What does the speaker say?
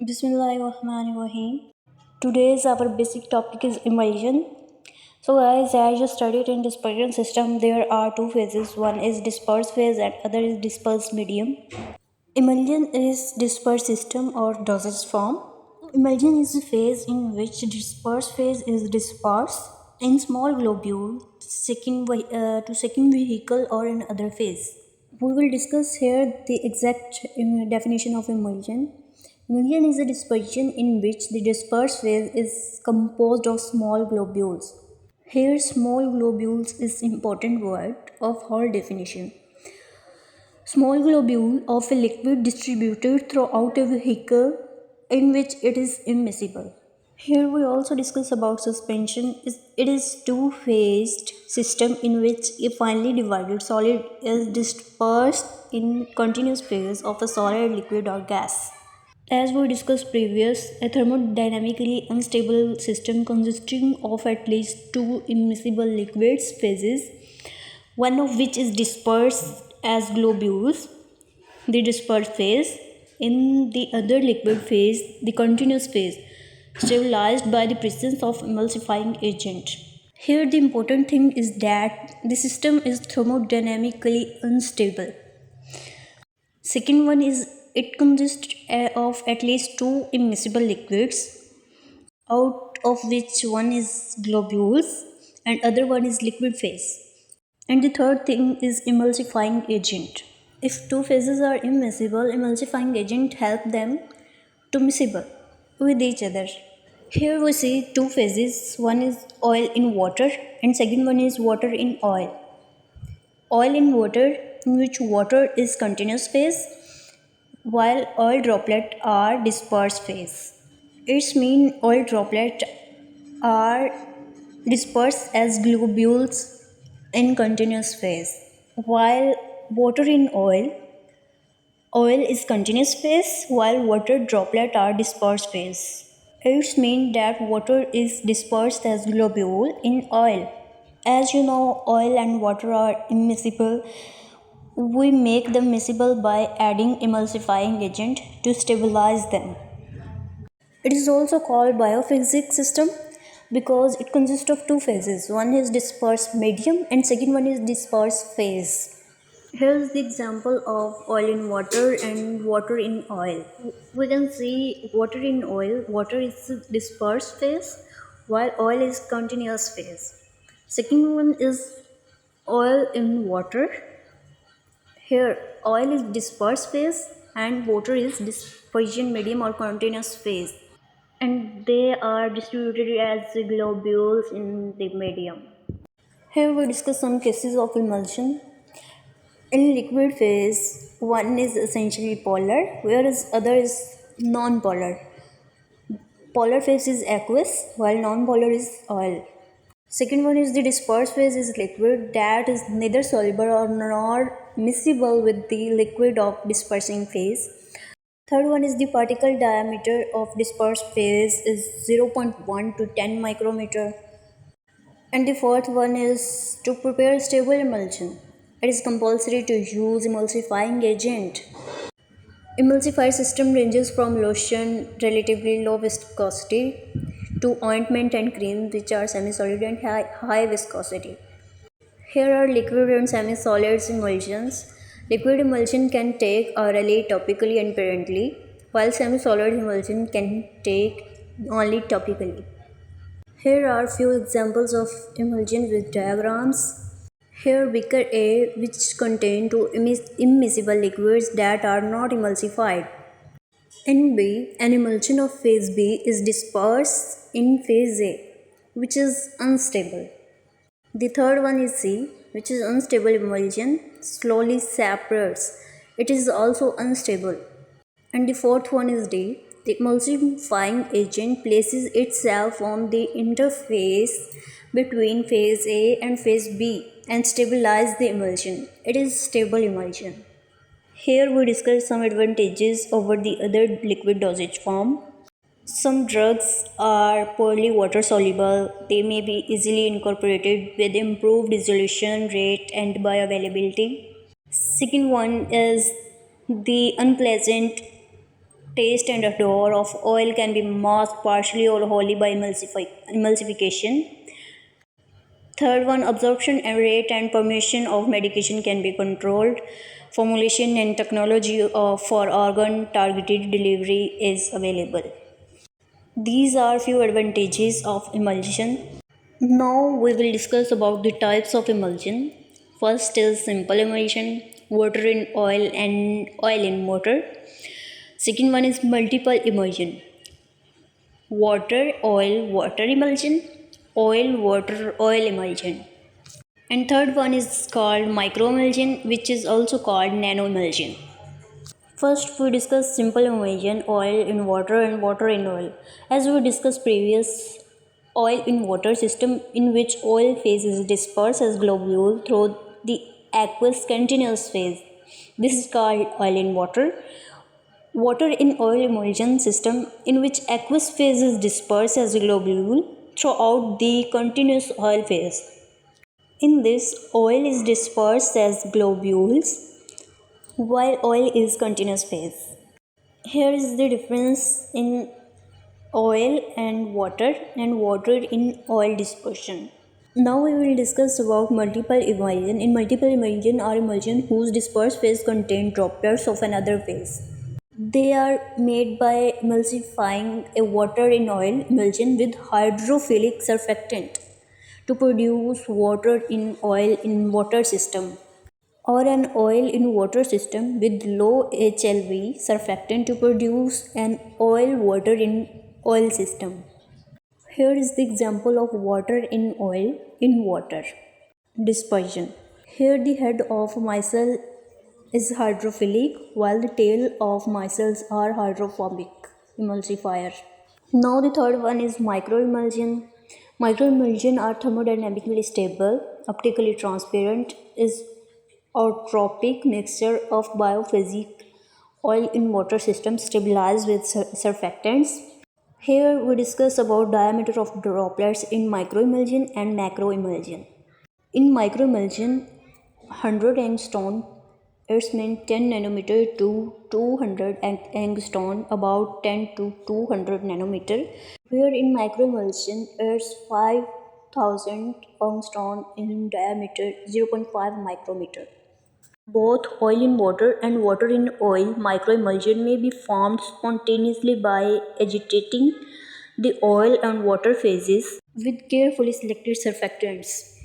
Bismillahirrahmanirrahim. Today's our basic topic is emulsion. So guys, as you studied in dispersion system, there are two phases. One is dispersed phase and other is dispersed medium. Emulsion is dispersed system or dosage form. Emulsion is a phase in which dispersed phase is dispersed in small globule to second vehicle or in other phase. We will discuss here the exact definition of emulsion. Emulsion is a dispersion in which the dispersed phase is composed of small globules. Here, small globules is important word of whole definition. Small globule of a liquid distributed throughout a vehicle in which it is immiscible. Here we also discuss about suspension. It is two-phased system in which a finely divided solid is dispersed in continuous phase of a solid, liquid or gas. As we discussed previous, a thermodynamically unstable system consisting of at least two immiscible liquids phases, one of which is dispersed as globules, the dispersed phase, in the other liquid phase, the continuous phase, stabilized by the presence of emulsifying agent. Here the important thing is that the system is thermodynamically unstable. Second one is it consists of at least two immiscible liquids, out of which one is globules and other one is liquid phase. And the third thing is emulsifying agent. If two phases are immiscible, emulsifying agent help them to miscible with each other. Here we see two phases. One is oil in water and second one is water in oil. Oil in water, in which water is continuous phase while oil droplet are dispersed phase. Its mean oil droplet are dispersed as globules in continuous phase while water in oil is continuous phase while water droplet are dispersed phase. It means that water is dispersed as globule in oil. As you know, oil and water are immiscible. We make them miscible by adding emulsifying agent to stabilize them. It is also called biophysics system because it consists of two phases. One is dispersed medium and second one is dispersed phase. Here is the example of oil in water and water in oil. We can see water in oil, water is dispersed phase while oil is continuous phase. Second one is oil in water. Here oil is dispersed phase and water is dispersion medium or continuous phase, and they are distributed as globules in the medium. Here we discuss some cases of emulsion. In liquid phase, one is essentially polar, whereas other is non-polar. Polar phase is aqueous, while non-polar is oil. Second one is the dispersed phase is liquid that is neither soluble or nor miscible with the liquid of dispersing phase. Third one is the particle diameter of dispersed phase is 0.1 to 10 micrometer. And the fourth one is to prepare stable emulsion. It is compulsory to use emulsifying agent. Emulsifier system ranges from lotion, relatively low viscosity, to ointment and cream, which are semi-solid and high viscosity. Here are liquid and semi-solid emulsions. Liquid emulsion can take orally, topically, and parenterally, while semi-solid emulsion can take only topically. Here are few examples of emulsion with diagrams. Here beaker A, which contain two immiscible liquids that are not emulsified. In B, an emulsion of phase B is dispersed in phase A, which is unstable. The third one is C, which is unstable emulsion, slowly separates. It is also unstable. And the fourth one is D. The emulsifying agent places itself on the interface between phase A and phase B and stabilizes the emulsion. It is stable emulsion. Here we discuss some advantages over the other liquid dosage form. Some drugs are poorly water soluble. They may be easily incorporated with improved dissolution rate and bioavailability. Second one is the unpleasant Taste and odor of oil can be masked partially or wholly by emulsification. Third one, absorption and rate and permeation of medication can be controlled. Formulation and technology for organ targeted delivery is available. These are few advantages of emulsion. Now we will discuss about the types of emulsion. First is simple emulsion, water in oil and oil in water. Second one is multiple emulsion, water emulsion, oil emulsion. And third one is called microemulsion, which is also called nanoemulsion. First, we discuss simple emulsion, oil in water and water in oil. As we discussed previous, oil in water system in which oil phase is dispersed as globule through the aqueous continuous phase. This is called oil in water. Water in oil emulsion system in which aqueous phase is dispersed as a globule throughout the continuous oil phase. In this, oil is dispersed as globules while oil is continuous phase. Here is the difference in oil and water in oil dispersion. Now we will discuss about multiple emulsion. In multiple emulsion are emulsion whose dispersed phase contain droplets of another phase. They are made by emulsifying a water in oil emulsion with hydrophilic surfactant to produce water in oil in water system, or an oil in water system with low HLV surfactant to produce an oil water in oil system. Here is the example of water in oil in water. Dispersion. Here the head of micelle is hydrophilic while the tail of micelles are hydrophobic emulsifier. Now the third one is microemulsion. Microemulsion are thermodynamically stable, optically transparent, is autotropic mixture of biophasic oil in water system stabilized with surfactants. Here we discuss about diameter of droplets in microemulsion and macroemulsion. In microemulsion, 100 angstrom, it's mean 10 nanometer to 200 angstrom, about 10 to 200 nanometer. Where in microemulsion, it's 5000 angstrom in diameter, 0.5 micrometer. Both oil in water and water in oil microemulsion may be formed spontaneously by agitating the oil and water phases with carefully selected surfactants.